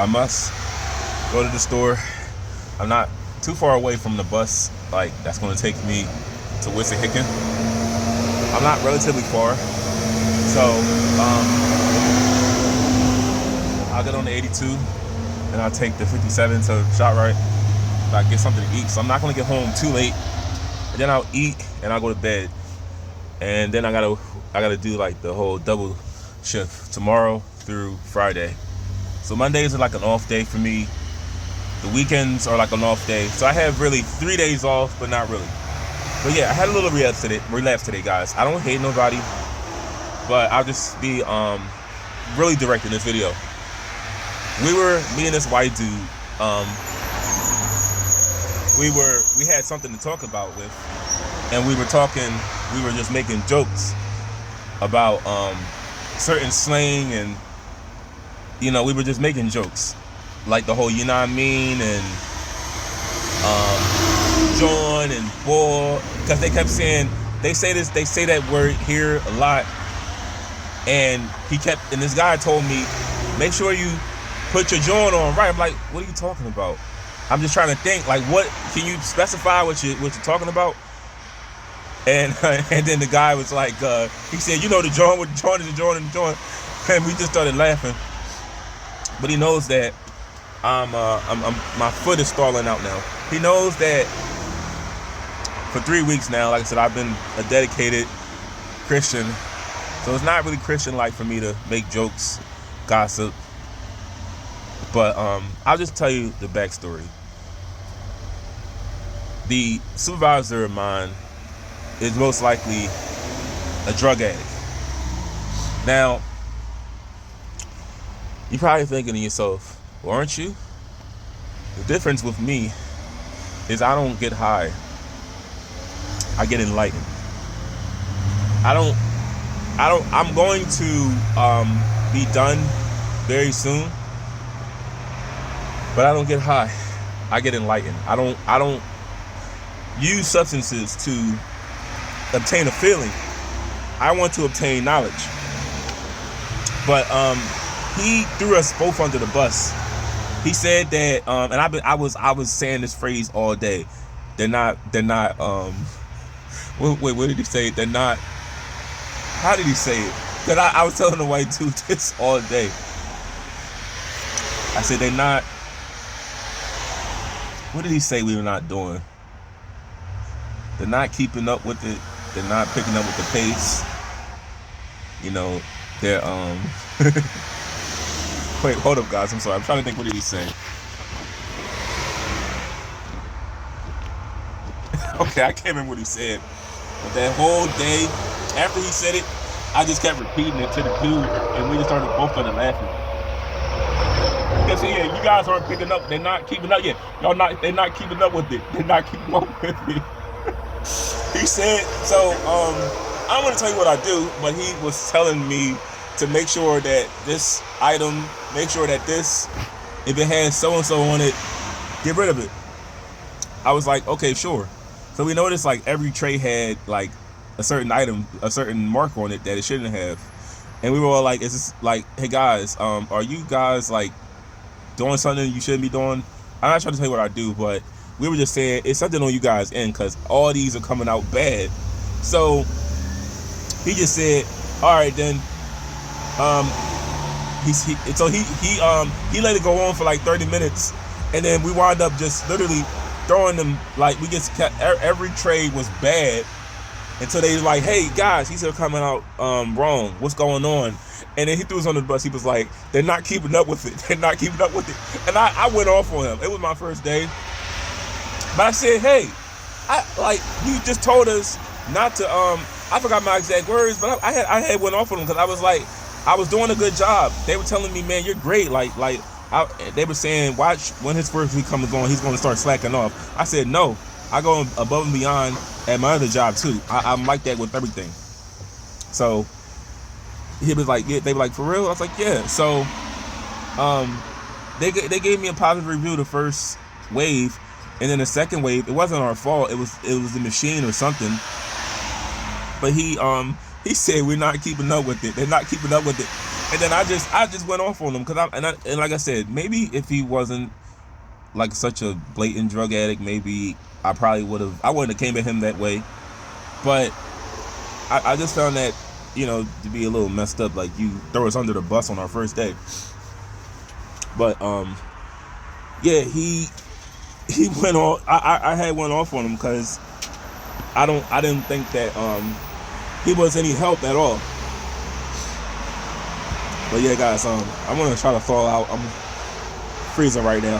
I must go to the store. I'm not too far away from the bus, like that's going to take me to Wissahickon. I'm not relatively far, so I'll get on the 82 and I'll take the 57 to ShopRite. I get something to eat, so I'm not going to get home too late. And then I'll eat and I'll go to bed. And then I gotta do like the whole double shift tomorrow through Friday. So Mondays are like an off day for me. The weekends are like an off day. So I have really 3 days off, but not really. But yeah, I had a little relapse today, guys. I don't hate nobody, but I'll just be really direct in this video. Me and this white dude, we had something to talk about with, and we were just making jokes about certain slang, and we were just making jokes like the whole you know what I mean, and John and boy, because they kept saying they say that word here a lot, and this guy told me, make sure you put your John on right. I'm like, what are you talking about? I'm just trying to think, like, what can you specify what you're talking about? And then the guy was like, he said, the joint with the joint and the joint and the joint, and we just started laughing. But he knows that my foot is stalling out now. He knows that for 3 weeks now, like I said, I've been a dedicated Christian, so it's not really Christian-like for me to make jokes, gossip. But I'll just tell you the backstory. The supervisor of mine is most likely a drug addict. Now, you're probably thinking to yourself, well, aren't you? The difference with me is I don't get high. I get enlightened. I'm going to be done very soon, but I don't get high. I get enlightened. I don't use substances to obtain a feeling. I want to obtain knowledge. But he threw us both under the bus. He said that, and I was saying this phrase all day. They're not. Wait, what did he say? They're not. How did he say it? Because I was telling the white dude this all day. I said they're not. What did he say we were not doing? They're not keeping up with it. They're not picking up with the pace. They're wait, hold up, guys. I'm sorry. I'm trying to think. What did he say? Okay, I can't remember what he said. But that whole day, after he said it, I just kept repeating it to the dude, and we just started both started laughing. Because yeah, you guys aren't picking up. They're not keeping up yet. They're not keeping up with it. They're not keeping up with it. He said, so I don't want to tell you what I do, but he was telling me to make sure that this item, make sure that this, if it has so-and-so on it, get rid of it. I was like, okay, sure. So we noticed like every tray had like a certain item, a certain mark on it that it shouldn't have. And we were all like, is this like, hey guys, are you guys like doing something you shouldn't be doing? I'm not trying to tell you what I do, but we were just saying it's something on you guys' end because all these are coming out bad. So he just said, all right then. He let it go on for like 30 minutes, and then we wound up just literally throwing them, like we just kept, every trade was bad until they was like, hey guys, these are coming out wrong, what's going on? And then he threw us on the bus. He was like, they're not keeping up with it. They're not keeping up with it. And I went off on him. It was my first day. But I said, hey, you just told us not to, I forgot my exact words, but I had went off on him because I was like, I was doing a good job. They were telling me, man, you're great. They were saying, watch when his first week comes on, he's going to start slacking off. I said, no, I go above and beyond at my other job too. I'm like that with everything. So he was like, yeah, they were like, for real? I was like, yeah. So they gave me a positive review the first wave, and then the second wave, it wasn't our fault. It was the machine or something. But he said we're not keeping up with it. They're not keeping up with it. And then I just went off on him because and like I said, maybe if he wasn't like such a blatant drug addict, maybe I wouldn't have came at him that way. But I just found that, to be a little messed up. Like, you throw us under the bus on our first day. But yeah, he went off. I had went off on him because I didn't think that he was any help at all. But yeah, guys, I'm gonna try to thaw out. I'm freezing right now.